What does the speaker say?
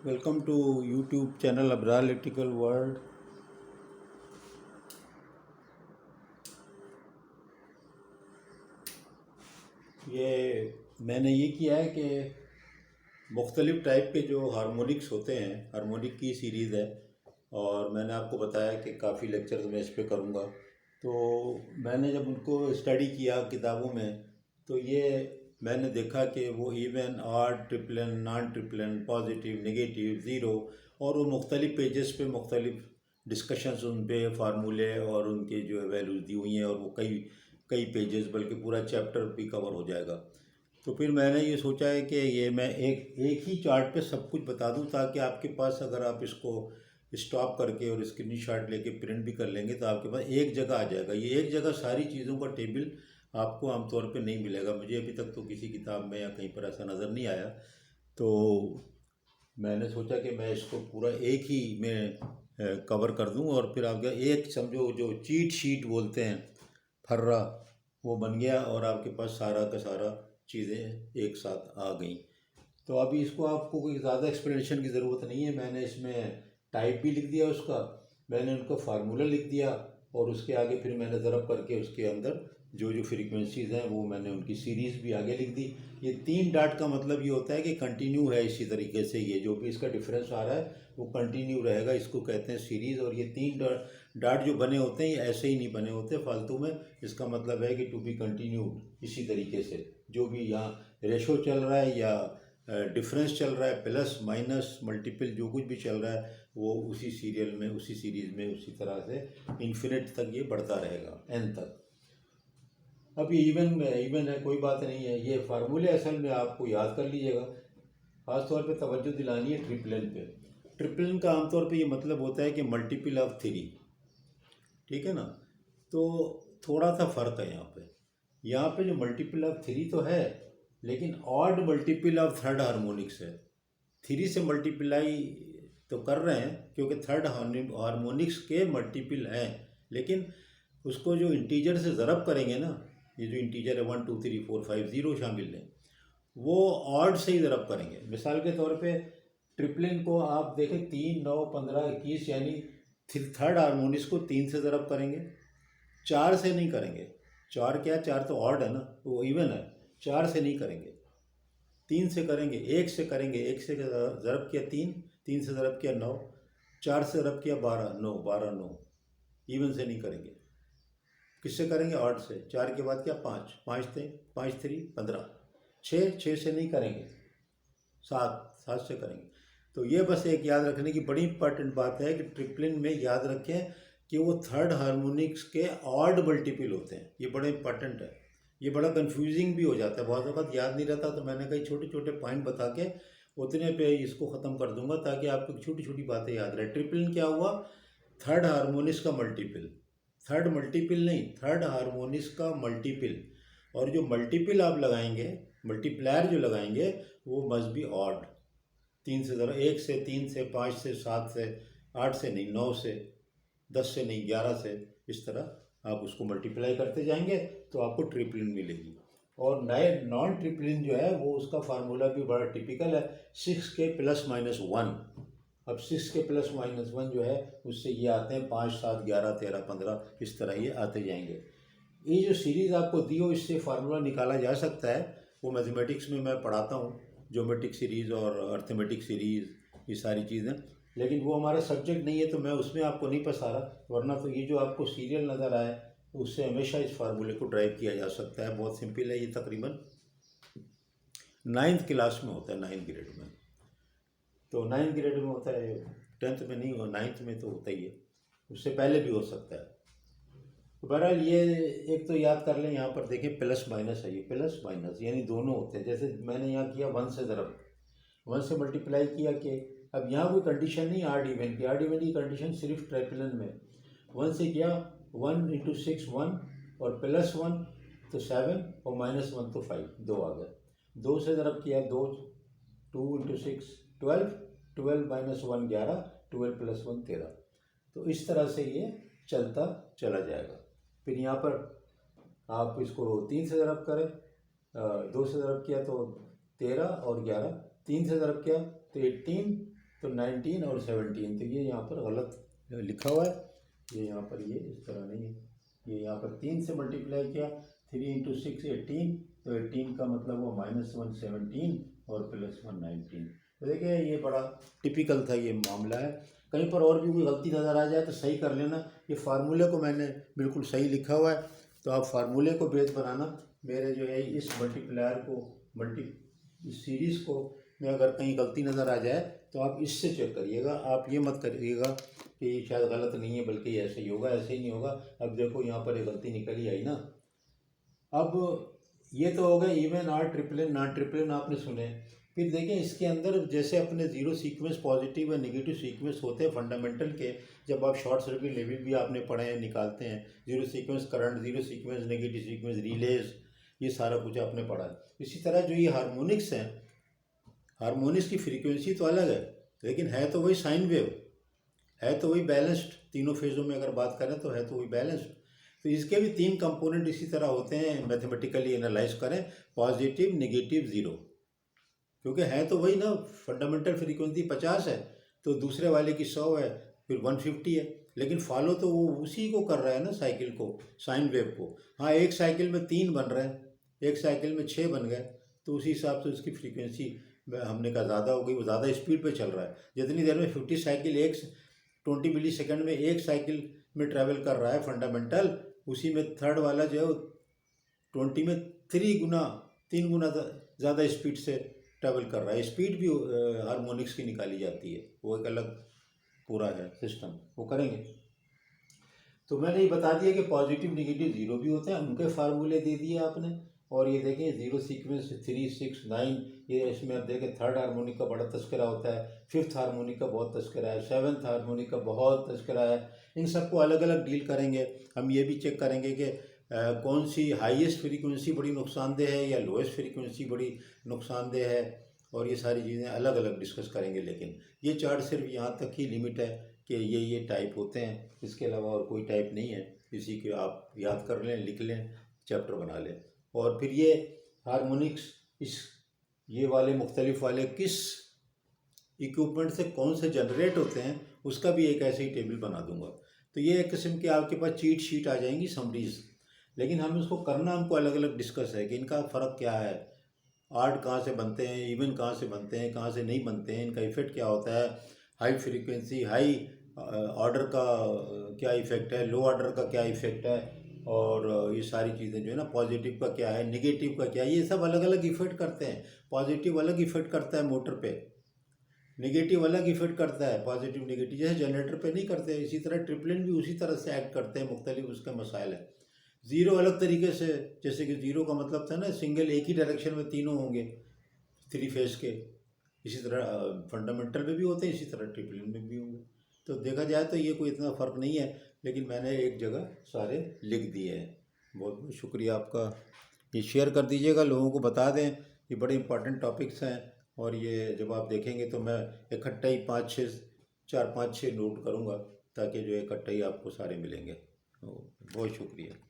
Welcome to YouTube channel Abrar electrical world. ये मैंने ये किया है कि मुख्तलिफ़ टाइप के जो हारमोनिक्स होते हैं, हारमोनिक की सीरीज़ है और मैंने आपको बताया कि काफ़ी लेक्चर्स मैं इस पे करूँगा। तो मैंने जब उनको स्टडी किया किताबों में, तो ये मैंने देखा कि वो इवन, ऑड, ट्रिपलन, नॉन ट्रिपलन, पॉजिटिव, नेगेटिव, ज़ीरो, और वो मुख्तलिफ़ पेजेस पे मुख्तलिफ़ डिस्कशंस उन पे फार्मूले और उनके जो वैल्यूज़ दी हुई हैं, और वो कई कई पेजेस बल्कि पूरा चैप्टर भी कवर हो जाएगा। तो फिर मैंने ये सोचा है कि ये मैं एक एक ही चार्ट पे सब कुछ बता दूं, ताकि आपके पास अगर आप इसको स्टॉप करके और स्क्रीनशॉट लेके प्रिंट भी कर लेंगे तो आपके पास एक जगह आ जाएगा। ये एक जगह सारी चीज़ों का टेबल आपको आमतौर पे नहीं मिलेगा। मुझे अभी तक तो किसी किताब में या कहीं पर ऐसा नज़र नहीं आया। तो मैंने सोचा कि मैं इसको पूरा एक ही में कवर कर दूं, और फिर आपका एक समझो जो चीट शीट बोलते हैं, फर्रा, वो बन गया और आपके पास सारा का सारा चीज़ें एक साथ आ गई। तो अभी इसको आपको कोई ज़्यादा एक्सप्लेनेशन की ज़रूरत नहीं है। मैंने इसमें टाइप भी लिख दिया उसका, मैंने उनका फार्मूला लिख दिया, और उसके आगे फिर मैंने ज़रब करके उसके अंदर जो जो फ्रीक्वेंसीज़ हैं वो मैंने उनकी सीरीज़ भी आगे लिख दी। ये 3 डॉट का मतलब ये होता है कि कंटिन्यू है। इसी तरीके से ये जो भी इसका डिफरेंस आ रहा है वो कंटिन्यू रहेगा, इसको कहते हैं सीरीज़। और ये 3 डॉट जो बने होते हैं ये ऐसे ही नहीं बने होते फालतू में। इसका मतलब है कि टू बी कंटिन्यूड। इसी तरीके से जो भी यहाँ रेशो चल रहा है या डिफरेंस चल रहा है, प्लस माइनस मल्टीपल जो कुछ भी चल रहा है, वो उसी सीरियल में, उसी सीरीज़ में उसी तरह से इन्फिनिट तक ये बढ़ता रहेगा, एन तक। अब ये इवन है, कोई बात नहीं है। ये फार्मूले असल में आपको याद कर लीजिएगा। खास तौर पे तवज्जो दिलानी है ट्रिपलन पे। ट्रिपलन का आमतौर पे ये मतलब होता है कि मल्टीपल ऑफ 3, ठीक है ना। तो थोड़ा सा फ़र्क है यहाँ पे जो मल्टीपल ऑफ 3 तो है, लेकिन odd multiple of third harmonics है। 3 से मल्टीप्लाई तो कर रहे हैं क्योंकि थर्ड हार्मोनिक्स के मल्टीपल हैं, लेकिन उसको जो इंटीजर से ज़रब करेंगे ना, ये जो इंटीजर है 1 2 3 4 5 0 शामिल है, वो ऑड से ही ज़रब करेंगे। मिसाल के तौर पे ट्रिपलिन को आप देखें, 3 9 15 21, यानी थर्ड हार्मोनिक्स को 3 से ज़रब करेंगे, 4 से नहीं करेंगे। 4 क्या, 4 तो ऑड है ना, तो वो इवन है। 4 से नहीं करेंगे, 3 से करेंगे, 1 से करेंगे। 1 से ज़रब किया 3, 3 से ज़रब किया 9, 4 से ज़रब किया 12, 9 12 9। इवन से नहीं करेंगे। किससे करेंगे? ऑड से। 4 के बाद क्या, 5, 5 थे, 5 3 15। 6 से नहीं करेंगे, 7 से करेंगे। तो ये बस एक याद रखने की बड़ी इंपॉर्टेंट बात है कि ट्रिपलिन में याद रखें कि वो थर्ड हार्मोनिक्स के ऑड मल्टीपल होते हैं। ये बड़ा इंपॉर्टेंट है। ये बड़ा कंफ्यूजिंग भी हो जाता है, बहुत वक्त याद नहीं रहता। तो मैंने कई छोटे छोटे पॉइंट बता के उतने पे इसको ख़त्म कर दूंगा, ताकि आपको छोटी छोटी बातें याद रहे। ट्रिपलिन क्या हुआ? थर्ड हार्मोनिक्स का मल्टीपल। थर्ड मल्टीपल नहीं, थर्ड हार्मोनिक्स का मल्टीपल। और जो मल्टीपल आप लगाएंगे, मल्टीप्लायर जो लगाएंगे, वो मस्ट बी ऑड। 3 से ज़रा, 1 से, 3 से, 5 से, 7 से, 8 से नहीं, 9 से, 10 से नहीं, 11 से, इस तरह आप उसको मल्टीप्लाई करते जाएंगे तो आपको ट्रिपलिन मिलेगी। और नए नॉन ट्रिपलिन जो है वो उसका फार्मूला भी बड़ा टिपिकल है, 6 के प्लस माइनस 1। अब 6 के प्लस माइनस 1 जो है उससे ये आते हैं 5 7 11 13 15, इस तरह ये आते जाएंगे। ये जो सीरीज़ आपको दी हो, इससे फार्मूला निकाला जा सकता है। वो मैथमेटिक्स में मैं पढ़ाता हूँ, ज्योमेट्रिक सीरीज़ और अर्थमेटिक सीरीज़, ये सारी चीज़ें। लेकिन वो हमारा सब्जेक्ट नहीं है, तो मैं उसमें आपको नहीं फंसा रहा। वरना तो ये जो आपको सीरियल नज़र आए, उससे हमेशा इस फार्मूले को ड्राइव किया जा सकता है। बहुत सिंपल है। ये तकरीबन 9th क्लास में होता है, 9th ग्रेड में। तो 9th ग्रेड में होता है, 10th में नहीं हो, 9th में तो होता ही है। उससे पहले भी हो सकता है। तो बहरहाल ये एक तो याद कर लें, यहाँ पर देखें प्लस माइनस है, ये प्लस माइनस यानी दोनों होते हैं। जैसे मैंने यहाँ किया 1 से ज़रब, 1 से मल्टीप्लाई किया कि, अब यहाँ कोई कंडीशन नहीं आड इवन की। आड इवन की कंडीशन सिर्फ ट्रिपलन में। 1 से किया, 1 × 6 1, और प्लस 1 तो 7, और माइनस 1 तो 5, 2 आ गया। 2 से ज़रब किया 2 × 6 12, 12 माइनस 1 11, 12 प्लस 1 13। तो इस तरह से ये चलता चला जाएगा। फिर यहाँ पर आप इसको 3 से ज़रब करें, 2 से ज़रब किया तो 13 और 11, 3 से ज़रब किया तो 18, तो 19 और 17, तो ये यहाँ पर गलत लिखा हुआ है। ये यहाँ पर ये इस तरह नहीं है, ये यहाँ पर 3 से मल्टीप्लाई किया, 3 इंटू 6 18, तो 18 का मतलब वो -1 17 और +1 19। तो देखिए ये बड़ा टिपिकल था ये मामला है। कहीं पर और भी कोई गलती नज़र आ जाए तो सही कर लेना। ये फार्मूले को मैंने बिल्कुल सही लिखा हुआ है, तो आप फार्मूले को बेस बनाना। मेरे जो है इस मल्टीप्लायर को इस सीरीज़ को में अगर कहीं गलती नज़र आ जाए तो आप इससे चेक करिएगा, आप ये मत करिएगा कि शायद गलत नहीं है बल्कि ऐसे ही होगा, ऐसे ही नहीं होगा। अब देखो यहाँ पर एक गलती निकल ही आई ना। अब ये तो हो गया इवन और ट्रिपल नॉन ट्रिपल आपने सुने। फिर देखें इसके अंदर जैसे अपने जीरो सीक्वेंस, पॉजिटिव और नेगेटिव सीक्वेंस होते हैं फंडामेंटल के, जब आप शॉर्ट सर्किट लेवल भी आपने पढ़े हैं, निकालते हैं zero sequence current, zero sequence negative sequence release, ये सारा कुछ आपने पढ़ा है। इसी तरह जो ये हार्मोनिक्स हैं, हार्मोनिक्स की फ्रीक्वेंसी तो अलग है लेकिन है तो वही साइन वेव, है तो वही बैलेंस्ड। तीनों फेज़ों में अगर बात करें तो है तो वही बैलेंस्ड। तो इसके भी 3 कंपोनेंट इसी तरह होते हैं, मैथमेटिकली एनालाइज करें, पॉजिटिव नेगेटिव ज़ीरो, क्योंकि है तो वही ना। फंडामेंटल फ्रीक्वेंसी 50 है तो दूसरे वाले की 100 है, फिर 150 है, लेकिन फॉलो तो वो उसी को कर रहा है ना, साइकिल को, साइन वेव को। हाँ, एक साइकिल में 3 बन रहे हैं, एक साइकिल में 6 बन गए, तो उसी हिसाब से उसकी फ्रीक्वेंसी हमने कहा ज़्यादा हो गई, वो ज़्यादा स्पीड पे चल रहा है। जितनी देर में 50 साइकिल 20 मिली सेकेंड में एक साइकिल में ट्रैवल कर रहा है फंडामेंटल, उसी में थर्ड वाला जो है 20 में 3 गुना ज़्यादा स्पीड से ट्रैवल कर रहा है। स्पीड भी हार्मोनिक्स की निकाली जाती है, वो एक अलग पूरा है सिस्टम, वो करेंगे। तो मैंने ये बता दिया कि पॉजिटिव नेगेटिव ज़ीरो भी होते हैं, उनके फार्मूले दे दिए आपने। और ये देखें जीरो सीक्वेंस 3 6 9, ये इसमें आप देखें थर्ड हार्मोनिक का बड़ा तस्करा होता है, फिफ्थ हार्मोनिक का बहुत तस्करा है, सेवन्थ हार्मोनिक का बहुत तस्करा है। इन सबको अलग अलग डील करेंगे। हम ये भी चेक करेंगे कि कौन सी हाईएस्ट फ्रीक्वेंसी बड़ी नुकसानदेह है या लोएस्ट फ्रीक्वेंसी बड़ी नुकसानदेह है, और ये सारी चीज़ें अलग अलग डिस्कस करेंगे। लेकिन ये चार्ट सिर्फ यहाँ तक ही लिमिट है कि ये टाइप होते हैं, इसके अलावा और कोई टाइप नहीं है। इसी के आप याद कर लें, लिख लें, चैप्टर बना लें। और फिर ये हार्मोनिक्स ये वाले मुख्तलिफ वाले किस इक्विपमेंट से कौन से जनरेट होते हैं, उसका भी एक ऐसे ही टेबल बना दूंगा। तो ये एक किस्म की आपके पास चीट शीट आ जाएंगी, समरीज। लेकिन हम इसको करना, हमको अलग अलग डिस्कस है कि इनका फ़र्क क्या है, आर्ट कहाँ से बनते हैं, इवन कहाँ से बनते हैं, कहाँ से नहीं बनते हैं, इनका इफ़ेक्ट क्या होता है, हाई फ्रीक्वेंसी हाई ऑर्डर का क्या इफ़ेक्ट है, लो ऑर्डर का क्या इफ़ेक्ट है, और ये सारी चीज़ें जो है ना, पॉजिटिव का क्या है, नेगेटिव का क्या है, ये सब अलग अलग इफ़ेक्ट करते हैं। पॉजिटिव अलग इफ़ेक्ट करता है मोटर पे, नेगेटिव अलग इफ़ेक्ट करता है, पॉजिटिव नेगेटिव जैसे जनरेटर पे नहीं करते, इसी तरह ट्रिपलिन भी उसी तरह से एक्ट करते हैं, मुख्तलिफ उसका मसाइल है। ज़ीरो अलग तरीके से, जैसे कि ज़ीरो का मतलब था ना सिंगल, एक ही डायरेक्शन में तीनों होंगे 3 फेज़ के, इसी तरह फंडामेंटल में भी होते हैं, इसी तरह ट्रिपलिन में भी होंगे। तो देखा जाए तो ये कोई इतना फ़र्क नहीं है, लेकिन मैंने एक जगह सारे लिख दिए हैं। बहुत बहुत शुक्रिया आपका। ये शेयर कर दीजिएगा, लोगों को बता दें, ये बड़े इंपॉर्टेंट टॉपिक्स हैं। और ये जब आप देखेंगे तो मैं इकट्ठा ही 4 5 6 नोट करूँगा, ताकि जो है इकट्ठा ही आपको सारे मिलेंगे। तो बहुत शुक्रिया।